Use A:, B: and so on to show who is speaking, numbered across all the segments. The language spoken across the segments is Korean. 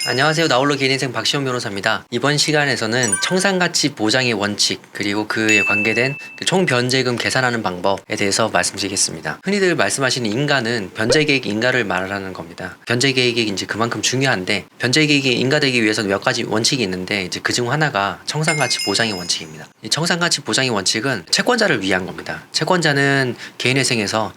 A: 안녕하세요. 나홀로 개인인생 박시원 변호사입니다. 이번 시간에서는 청산가치 보장의 원칙 그리고 그에 관계된 총변제금 계산하는 방법에 대해서 말씀드리겠습니다. 흔히들 말씀하시는 인가는 변제계획 인가를 말하는 겁니다. 변제계획이 이제 그만큼 중요한데 변제계획이 인가되기 위해서는 몇 가지 원칙이 있는데 이제 그중 하나가 청산가치 보장의 원칙입니다. 이 청산가치 보장의 원칙은 채권자를 위한 겁니다. 채권자는 개인회생에서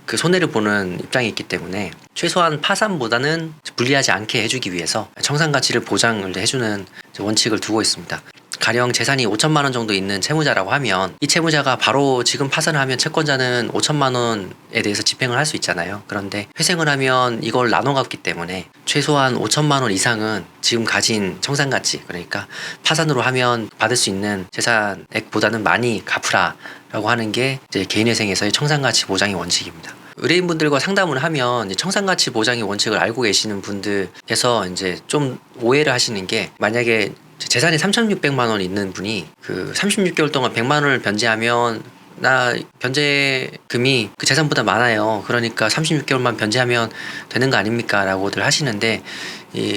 A: 그 손해를 보는 입장이 있기 때문에 최소한 파산보다는 불리하지 않게 해주기 위해서 청산가치를 보장을 해주는 원칙을 두고 있습니다. 가령 재산이 5천만 원 정도 있는 채무자라고 하면 이 채무자가 바로 지금 파산을 하면 채권자는 5천만 원에 대해서 집행을 할 수 있잖아요. 그런데 회생을 하면 이걸 나눠 갖기 때문에 최소한 5천만 원 이상은 지금 가진 청산가치, 그러니까 파산으로 하면 받을 수 있는 재산액보다는 많이 갚으라 라고 하는 게 이제 개인회생에서의 청산가치 보장의 원칙입니다. 의뢰인분들과 상담을 하면 청산가치 보장의 원칙을 알고 계시는 분들께서 이제 좀 오해를 하시는 게, 만약에 재산이 3,600만 원 있는 분이 그 36개월 동안 100만 원을 변제하면 나 변제금이 그 재산보다 많아요. 그러니까 36개월만 변제하면 되는 거 아닙니까? 라고들 하시는데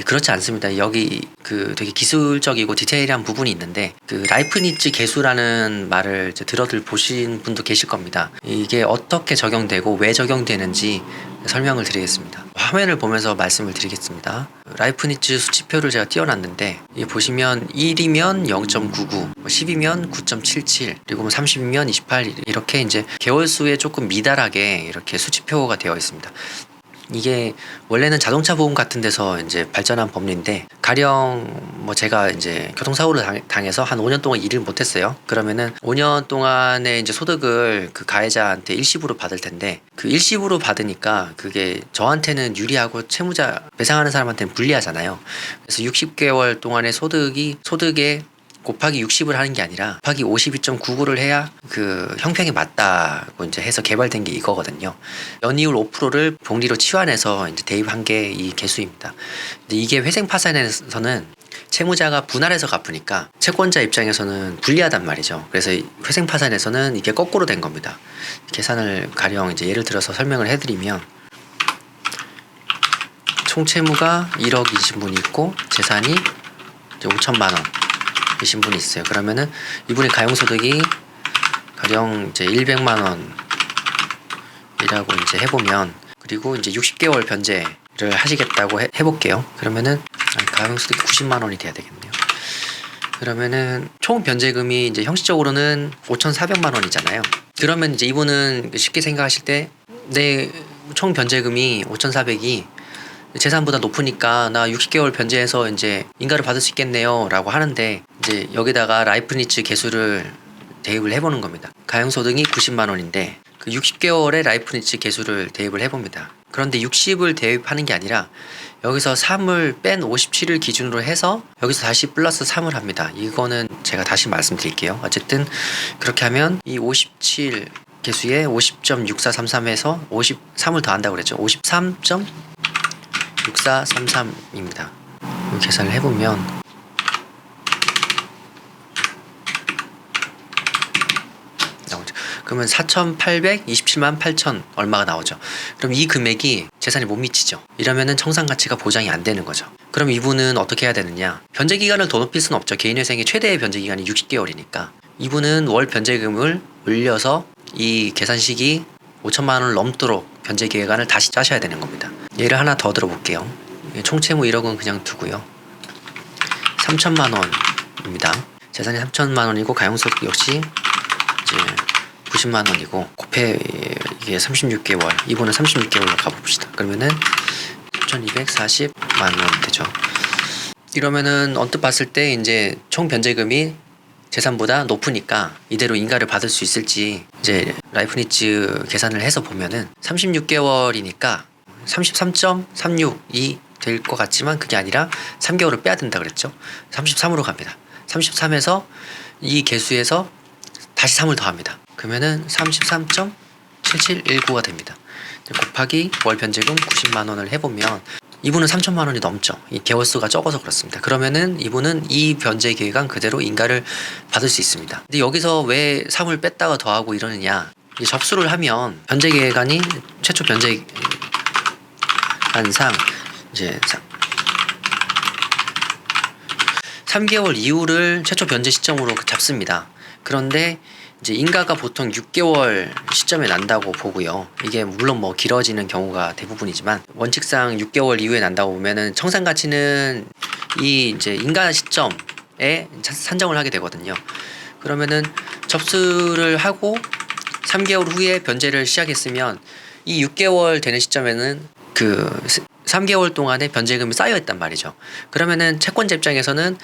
A: 그렇지 않습니다. 여기 그 되게 기술적이고 디테일한 부분이 있는데 그 라이프니츠 계수라는 말을 들어들 보신 분도 계실 겁니다. 이게 어떻게 적용되고 왜 적용되는지 설명을 드리겠습니다. 화면을 보면서 말씀을 드리겠습니다. 라이프니츠 수치표를 제가 띄워놨는데 보시면 1이면 0.99, 10이면 9.77, 그리고 30이면 28 이렇게 이제 개월수에 조금 미달하게 이렇게 수치표가 되어 있습니다. 이게 원래는 자동차 보험 같은 데서 이제 발전한 법리인데, 가령 뭐 제가 이제 교통사고를 당해서 한 5년 동안 일을 못했어요. 그러면은 5년 동안의 이제 소득을 그 가해자한테 일시불로 받을 텐데, 그 일시불로 받으니까 그게 저한테는 유리하고 채무자 배상하는 사람한테는 불리하잖아요. 그래서 60개월 동안의 소득에 곱하기 60을 하는 게 아니라 곱하기 52.99를 해야 그 형평에 맞다고 이제 해서 개발된 게 이거거든요. 연이율 5%를 복리로 치환해서 이제 대입한 게 이 개수입니다. 근데 이게 회생 파산에서는 채무자가 분할해서 갚으니까 채권자 입장에서는 불리하단 말이죠. 그래서 회생 파산에서는 이게 거꾸로 된 겁니다. 계산을 가령 이제 예를 들어서 설명을 해드리면, 총 채무가 1억이신 분이 있고 재산이 이제 5천만 원 이신 분이 있어요. 그러면은 이분의 가용소득이 가령 이제 100만 원이라고 이제 해보면, 그리고 이제 60개월 변제를 하시겠다고 해볼게요. 그러면은 가용소득이 90만 원이 돼야 되겠네요. 그러면은 총 변제금이 이제 형식적으로는 5,400만 원이잖아요. 그러면 이제 이분은 쉽게 생각하실 때 내 총 변제금이 5,400이 재산보다 높으니까 나 60개월 변제해서 이제 인가를 받을 수 있겠네요 라고 하는데, 이제 여기다가 라이프니츠 계수를 대입을 해보는 겁니다. 가용소득이 90만 원인데 그 60개월의 라이프니츠 계수를 대입을 해봅니다. 그런데 60을 대입하는 게 아니라 여기서 3을 뺀 57을 기준으로 해서 여기서 다시 플러스 3을 합니다. 이거는 제가 다시 말씀드릴게요. 어쨌든 그렇게 하면 이 57 계수에 50.6433에서 53을 더한다고 그랬죠. 53.6433입니다. 계산을 해보면 나오죠. 그러면 4,827만 8천 얼마가 나오죠. 그럼 이 금액이 재산에 못 미치죠. 이러면은 청산가치가 보장이 안 되는 거죠. 그럼 이분은 어떻게 해야 되느냐? 변제기간을 더 높일 수는 없죠. 개인회생의 최대의 변제기간이 60개월이니까 이분은 월 변제금을 올려서 이 계산식이 5천만 원을 넘도록 변제기간을 다시 짜셔야 되는 겁니다. 예를 하나 더 들어볼게요. 총채무 1억은 그냥 두고요. 3천만 원입니다. 재산이 3천만 원이고 가용소득 역시 이제 90만 원이고 곱해 이게 36개월, 이분은 36개월로 가봅시다. 그러면은 6,240만 원 되죠. 이러면은 언뜻 봤을 때 이제 총 변제금이 재산보다 높으니까 이대로 인가를 받을 수 있을지 이제 라이프니츠 계산을 해서 보면은 36개월이니까 33.36이 될 것 같지만 그게 아니라 3개월을 빼야 된다 그랬죠. 33으로 갑니다. 33에서 이 개수에서 다시 3을 더합니다. 그러면은 33.7719가 됩니다. 곱하기 월 변제금 90만 원을 해보면 이분은 3천만 원이 넘죠. 이 개월수가 적어서 그렇습니다. 그러면은 이분은 이 변제 기간 그대로 인가를 받을 수 있습니다. 근데 여기서 왜 3을 뺐다가 더하고 이러느냐? 접수를 하면 변제 기간이 최초 변제 기간상 이제 3개월 이후를 최초 변제 시점으로 잡습니다. 그런데 이제 인가가 보통 6개월 시점에 난다고 보고요. 이게 물론 뭐 길어지는 경우가 대부분이지만 원칙상 6개월 이후에 난다고 보면은 청산 가치는 이 이제 인가 시점에 산정을 하게 되거든요. 그러면은 접수를 하고 3개월 후에 변제를 시작했으면 이 6개월 되는 시점에는 그 3개월 동안의 변제금이 쌓여 있단 말이죠. 그러면은 채권자 입장에서는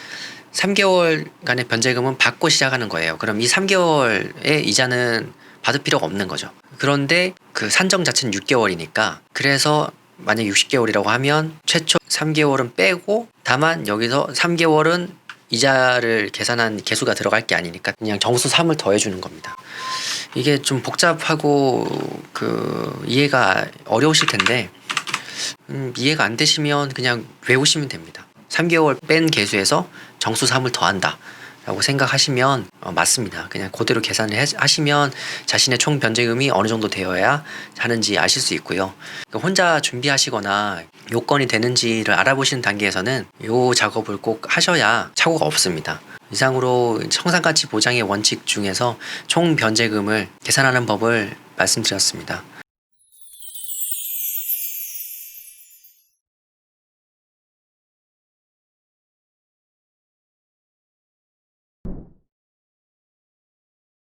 A: 3개월간의 변제금은 받고 시작하는 거예요. 그럼 이 3개월의 이자는 받을 필요가 없는 거죠. 그런데 그 산정 자체는 6개월이니까 그래서 만약 60개월이라고 하면 최초 3개월은 빼고 다만 여기서 3개월은 이자를 계산한 개수가 들어갈 게 아니니까 그냥 정수 3을 더해주는 겁니다. 이게 좀 복잡하고 그 이해가 어려우실 텐데 이해가 안 되시면 그냥 외우시면 됩니다. 3개월 뺀 개수에서 정수 3을 더한다 라고 생각하시면 맞습니다. 그냥 그대로 계산을 하시면 자신의 총 변제금이 어느 정도 되어야 하는지 아실 수 있고요. 혼자 준비하시거나 요건이 되는지를 알아보시는 단계에서는 요 작업을 꼭 하셔야 착오가 없습니다. 이상으로 청산가치 보장의 원칙 중에서 총 변제금을 계산하는 법을 말씀드렸습니다.